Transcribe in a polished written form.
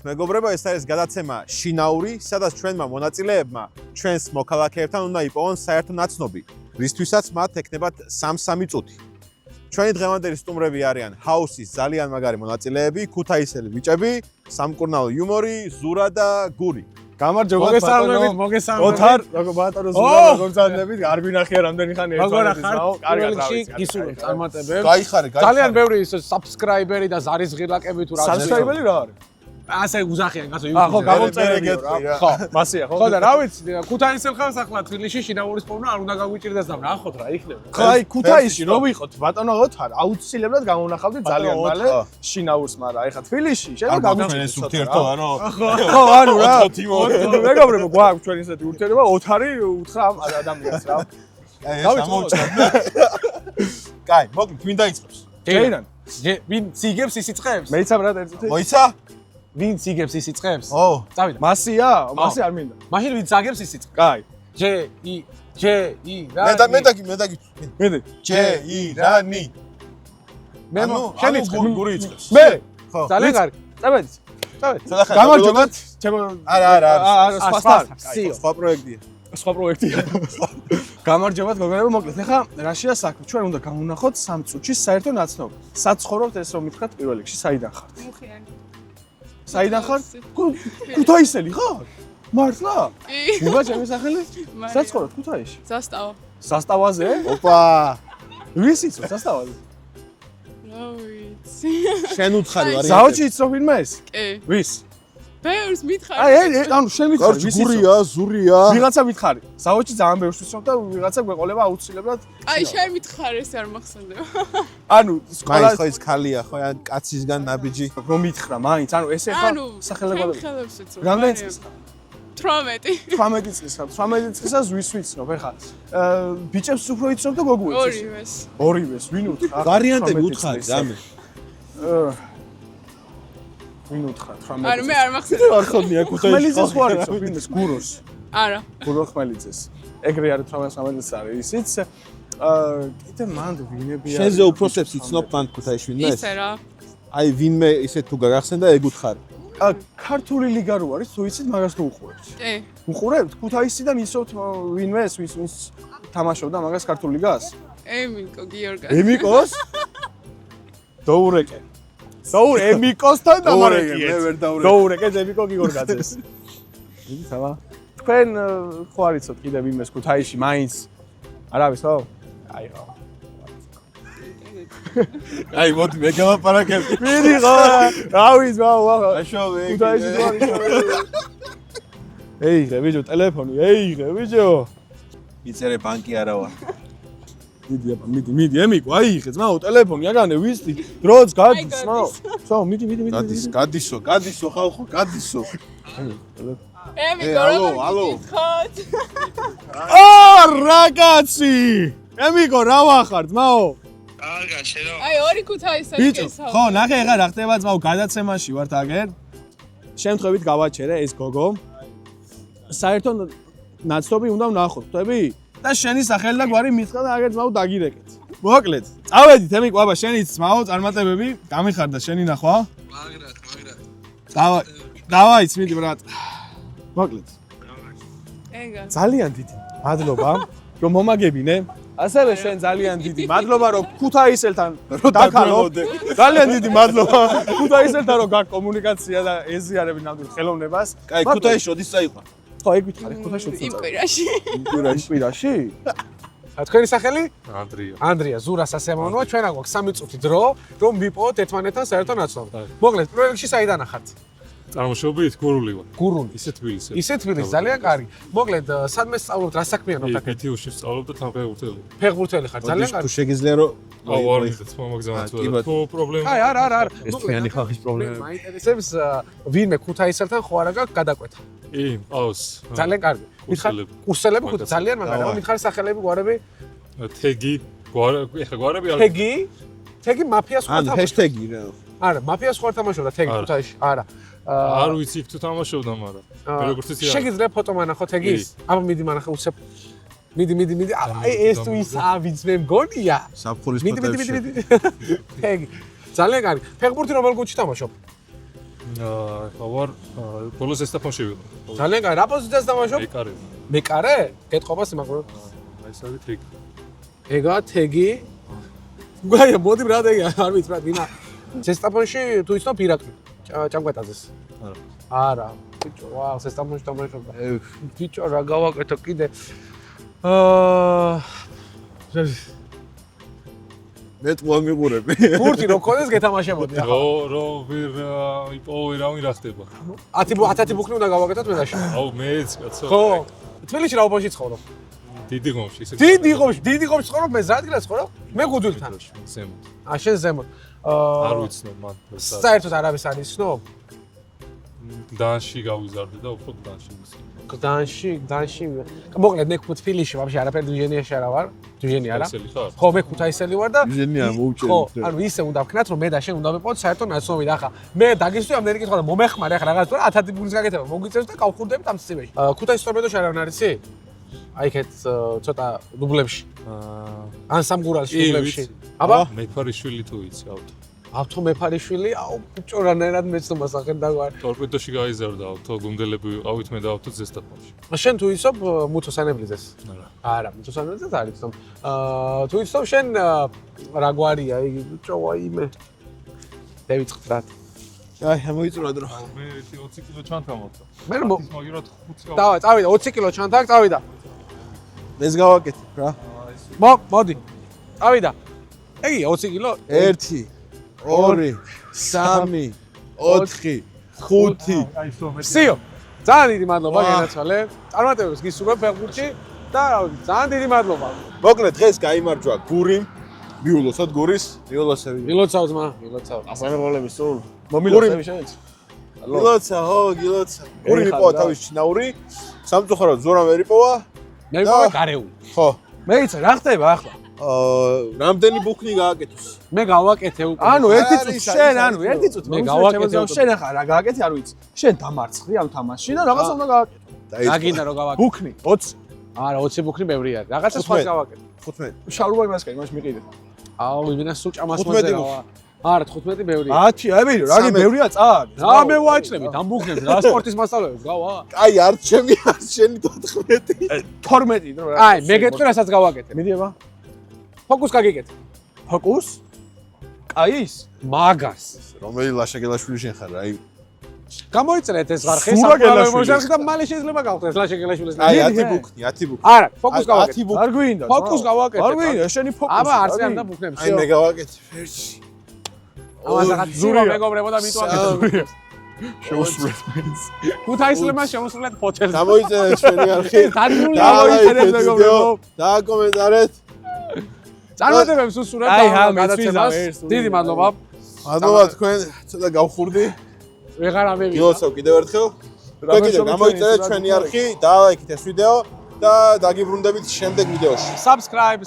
მეგობრებო, ეს არის გადაცემა შინაური, სადაც ჩვენმა მონაწილეებმა ჩვენს მოქალაქეებთან უნდა იპოვონ საერთო ნაცნობი, რისთვისაც მათ ექნებათ 3-3 წუთი. ჩვენი დღევანდელი სტუმრები არიან ჰაუსის ძალიან მაგარი მონაწილეები, ქუთაისელი ბიჭები, სამკურნალო იუმორი, ზურა და გური. გამარჯობა ბატონო. ოთარ, როგორ ბატონო ზურა როგორ ძანებით, არ გვინახია რამდენი ხანი ერთმანეთისაო. კარგად რავი. გისურვებთ წარმატებებს. გაიხარე. ძალიან ბევრი საბსკრაიბერი და ზარისღილაკები თუ რა. საბსკრაიბერი რა არის? ასე უზახიან გასო YouTube-ზე. ხო, გამოწერები რა. ხო, მასია ხო. ხო და რა ვიცი, ქუთაისელ ხალხს ახლა თბილისში შინაურის პოვნა არ უნდა გაგვიჭირდეს და ნახოთ რა იქნება. ხო, აი ქუთაისში რო ვიყოთ, ბატონო ოთარ, აუცილებლად გამოვნახავდით ძალიან მალე შინაურს, მაგრამ ეხა თბილისში შეიძლება გაგვიჭირდეს ურთიერთობა, რა. ხო, ანუ რა. მეგობრებო, გვაქვს ჩვენ ესეთი ურთიერთობა, ოთარი უთხრა ამ ადამიანს რა. აი, ეს ამოვჭრა. კაი, მოკლედ, ვინ დაიწყებს? ჯეიდან. ვინ ციგებს ის იწყებს? მეიცამ რა დაიწყეთ? მოიცა? ვინ ციგებს ის იწყებს? ო, წავიდა. მასია? მასი არ მინდა. მაშინ ვინ ცაგებს ის იწყებს? კაი. რა. მე დაგი. მიდი. ჯეირანი. მე შენი გური იწყებს. მე. ხო. ძალიან კარგი. წავედი. სადახარ. გამარჯობათ. ჩემო არა. სხვა პროექტია. სხვა პროექტია. გამარჯობათ გოგონებო, მოკლედ ეხა რაშია საქმე? ჩვენ უნდა გამოვნახოთ 3 წუთში საერთო ნაცნობი. საცხოვრობთ ეს რომ მითხრათ პირველ რიგში, საიდან ხართ? მუხიანი. საიდან ხარ? ქუთაისელი ხარ? მართლა? კი. უღა ჩემი სახელი? მარია. საცხოვრობ ქუთაისში. ზასტავა. სასტავაზე? ოპა. ვის იცო სასტავაზე? რა ვიცი. შენ უთხარი ვარ. ზაოჩი იცო ვინმე ეს? კი. ვის? ბევრს მითხარი. აი, ანუ შენ ვიცი ვის იცო? გურია, ზურია. ვიღაცა მითხარი. ზაოჩი ძალიან ბევრს ვიცო და ვიღაცა გვეყოლება აუცილებლად. აი, შენ მითხარი, ეს არ მახსენდება. ანუ სკოლა ხო ის ქალია, ხო ან კაცისგან ნაბიჯი. რომ მითხრა მაინც, ანუ ეს ეხა სახელებად. ხელებს ვიცო. რამდენი წლის? 18. 18 წლის ხარ. 18 წლისას ვის ვიცნობ ეხა? ბიჭებს უფრო იცნობ და გოგუებს? ორივეს. ორივეს, ვინ უთხარ? ვარიანტები უთხარი, რამე. ვინ უთხარ? 18. არა, მე არ მახსენდება. არ ხოდნია ქუთაისში. ხმელიძეს ხო არ იცო ვინმეს? გუროს. არა. გურო ხმელიძეს. ეგრე არის 18 არის ისიც. კიდე მანდ ვინებია. შენზე უფროსებს იცნობ მან ქუთაისში ვინმე? ისე რა. აი ვინმე ისე თუ გაგახსენდა ეგ უთხარი. ქართული ლიგა რო არის, თუ იცით მაგას თუ უყურებთ. კი. უყურებთ? ქუთაისიდან ისოთ ვინმეს, ვის თამაშობდა მაგას ქართული ლიგას? ემიკო გიორგა. ემიკოს? დოურეკე. ემიკოსთან დამარეკიეთ. მე ვერ დაურეკე. დოურეკე ემიკო გიორგაძეს. იგი სავა. თქვენ ხო არ იცოთ კიდე ვინმეს ქუთაისში მაინც? არავის ხო? აი ხო. აი მოდი მე გამაპარაკებ. მიდი ხო? რავის ვაუ. აშოვე. ქუთაისში თუ არის. ეიღე ბიჭო ტელეფონი, ეიღე ბიჭო. იწერე ბანკი არა ვარ. მიდი ემიკო, აიღე ძმაო ტელეფონი, აგანე ვისდი. დროც გადის, ძმაო. სო, მიდი. გადისო ხალხო, გადისო. ემიკო ალო. რაგაცი! ემიკო, რა ვახარ, ძმაო? კარგა, შენ რა? აი, ორი ქუთაისელი ბიჭო, ხო, ნახე ეხა რა ხდება ძმაო, გადაცემაში ვართ აგერ. შემთხვევით გავაჩერე ეს გოგო. საერთო ნაცნობი უნდა ვნახოთ, ხვდები? და შენი სახელი და გვარი მითხრა და აგერ ძმაო დაგირეკეთ. მოკლედ, წავედით ემიკო, აბა შენიც ძმაო, წარმატებები, გამიხარდა შენი ნახვა. მაგრად. დავაიც მიდი ბრატ. მოკლედ. ეგა. ძალიან დიდი მადლობა, რომ მომაგებინე. ასევე შენ ძალიან დიდი მადლობა, რომ ქუთაისელთან დაკალობ. ძალიან დიდი მადლობა ქუთაისელთან რომ გაქვს კომუნიკაცია და ეზიარები ნამდვილ ხელოვნებას. კაი, ქუთაისში ოდის წაიყვა. ხო, ეგ ვითხარი, ქუთაისში ოდის იმპირაში. იმპირაში? თქვენი სახელი? ანდრია. ანდრია ზურას ასემონოა, ჩვენ აგვაქვს 3 წუთი დრო, რომ ვიპოვოთ ერთმანეთთან საერთო ნაცნობი. მოკლედ, პირველ რიგში საიდან ახართ? წარმოშობით გურული ვარ. გურული. ისე თბილისი. ისე თბილისი, ძალიან კარგი. მოკლედ, სადმე სწავლობთ, რა საქმიანობთ აქ? ეთიოში სწავლობ და თან ფეხბურთელი. ფეხბურთელი ხარ, ძალიან თუ კარგი. შეგიძლია რომ აუ არ მიხდეთ მომაგზავნოთ. თუ პრობლემა. აი, არა. ეს თქვენი ხალხის პრობლემები. მაინტერესებს ვინმე ქუთაისელთან ხო არა გაქვს გადაკვეთა. კი, ყავს. ძალიან კარგი. კურსელები. კურსელები ხუთ ძალიან მაგარი. მითხარი სახელები, გვარები? თეგი, ეხა გვარები არ. თეგი მაფიას ხო ან თამაშობდა? ჰეშტეგი რა. არა, მაფიას ხო თამაშობდა თეგი ქუთაისში? არა. არ ვიცი იქ თუ თამაშობდა, მაგრამ მე როგორც იცი. შეგიძლია ფოტო მანახო თეგის? აბა მიდი მანახე უცებ. მიდი. აი ეს თუ ისა ვინც მე მგონია. საფხურის მიდი. თეგი. ძალიან კარგი. ფეხბურთი რომელ გუნდში თამაშობ? ახლა ვარ ბოლოს ესტაფონში ვიყო. ძალიან კაი, რა პოზიციას დამაშობ? ეკარე. მეკარე? გეტყობა სიმაგრო. აი სავით ეგ. ეგა თეგი. გვაია, მოდი რა თეგი, არ ვიცი რა დინა. ზესტაფონში თუ იცნობ ირაკლი. ჭამკვეტაძეს. არა. არა. ბიჭო, ვაუ, ზესტაფონში დამაშობ. ბიჭო, რა გავაკეთო კიდე. მე თვა მიყურები. ბურთი რო ქონდეს გეთამაშებოდი ახლა. რო ვირ იპოვე რა ვინ რა ხდება. 10 ბუქნი უნდა გავაკეთოთ მე დაშა. აუ მეც კაცო. ხო. თბილისში რა უბოში ცხოვრობ? დიდი ღომში ისე. დიდი ღომში ცხოვრობ, მე ზრა ადგილას ცხოვრობ? მე გუდვილთან. ზემოთ. შენ ზემოთ. არ ვიცნობ მან. საერთოდ არავის არ იცნობ? გდანში გავიზარდე და უფრო გდანში მისი. გდანში. მოკლედ მე თბილისში ვაფშე არაფერი დიჟენიაში არა ვარ. დიჟენი არა. ესელი ხარ? ხო, მე ქუთაისელი ვარ და ჟენია მოუჭერი. ხო, ანუ ისე უნდა ვქნათ რომ მე და შენ უნდა ვიყოთ საერთო ნაცნობი და ახლა მე დაგისვი ამდენი კითხვა და მომეხმარე ახლა რაღაც თუ 1000 ბუნის გაკეთება მოგვიწევს და გავხურდებით ამ სისტემაში. ქუთაისის ტორპედოში არავინ არ იცი? აი ეგეთ ცოტა დუბლებში. ან სამგურალში დუბლებში. აბა, მეფარიშვილი თუ იცი ავტო. ავთო მეფარიშვილი, აუ ბიჭო რანაირად მეცნობა სახელ დაგვარ. ტორპედოში გაიზარდა ავტო, გუნდელები ავით მე და ავტო ზესტაფონში. შენ თუ იცნობ მუთოსანებლიძეს? არა. არა, მუთოსანებლიძეს არ იცნობ. თუ იცნობ შენ რა გვარია იგი ბიჭო ვაიმე. დავიწყდათ. აი, მოიწურა დრო. მე 20 კილო ჩანთა მოწა. მე მაგერად 5 წავიდა 20 კილო ჩანთა წავიდა. ეს გავაკეთე რა. მოდი. წავიდა. ეგი 20 კილო 1 2 3 4 5 აი სო მე სიო. ძალიან დიდი მადლობა გენაცვალე. წარმატებებს გისურვებ ფეხბურთში და ძალიან დიდი მადლობა. მოკლედ დღეს გაიმარჯვა გურიმ მიულოცოთ გურის მიულოცები მილოცავ ძმა, მილოცავ. ასამებოლები სულ მომილოცები შენც. გილოცა ხო გილოცა გურიმ იპოვა თავის ჩინაური სამწუხაროდ ზურამ ვერ იპოვა მე ვიყავი გარეული. ხო მეიცა რა ხდება ახლა? რამდენი ბუქნი გააკეთოს მე გავაკეთე უკვე. ანუ ერთი წუთი არის, შენ, არის, ანუ ერთი წუთი მე გავაკეთე უკვე. შენ ახლა რა გააკეთე არ ვიცი. შენ დამარცხდი ამ თამაშში და რაღაცა უნდა გააკეთე. რა გინდა რომ გავაკეთე? ბუქნი 20. არა 20 ბუქნი ბევრი არის. რაღაცა სხვა 15. გავაკეთე. 15 შალვა იმას კაი, მაშ მიყიდე. აუ იმენა სულ ჭამას 15 მოძერა. ბუქნი. არა 15 ბევრია. 10, აი მე რა ბევრია წააგ. რა მე ვაჭრები ამ ბუქნებს რა სპორტის მასწავლებლებს გავა. აი არც ჩემი არც შენი 14 12 დრო რა. აი მე გეტყვი რასაც გავაკეთე. მიდი აბა. ფოკუს გაგიკეთე. ფოკუს? კაის? მაგას. რომელი ლაშაკელაშვილი შენ ხარ აი გამოიწერეთ ეს ღარხი სურა საფრთხე გელაშვილი. მოჟახი და მალე შეიძლება გავხდეს ლაშეკელაშვილის. აი მიდი, 10 ბუქნი 10 ბუქნი არა ფოკუს გავაკეთე. 10 ბუქნი არ გვინდა. ფოკუს გავაკეთე. არ გვინდა, შენი ფოკუსი. აბა არც ამ და ბუქნებს. აი მე გავაკეთე ფერში ამას რაღაც ზურა მეგობრებოდა მიტოვაკეთე. შეუსრულეთ. ქუთაისლებმა შეუსრულეთ ფოთელს. გამოიწერეთ ჩვენი არხი დადგმული გამოიწერეთ, მეგობრებო. დააკომენტარეთ წარმატებებს უსურვებ აი, ამ ჰა, მეც გადაცემას. ვიზავ ერთ დიდი მადლობა. მადლობა თქვენ ცოტა გავხურდი ვეღარ ამევიდა. გილოცავ კიდევ ერთხელ თქვენ კიდევ გამოიწერეთ ჩვენი არხი, დალაიქით ეს ვიდეო და დაგიბრუნდებით შემდეგ ვიდეოში subscribe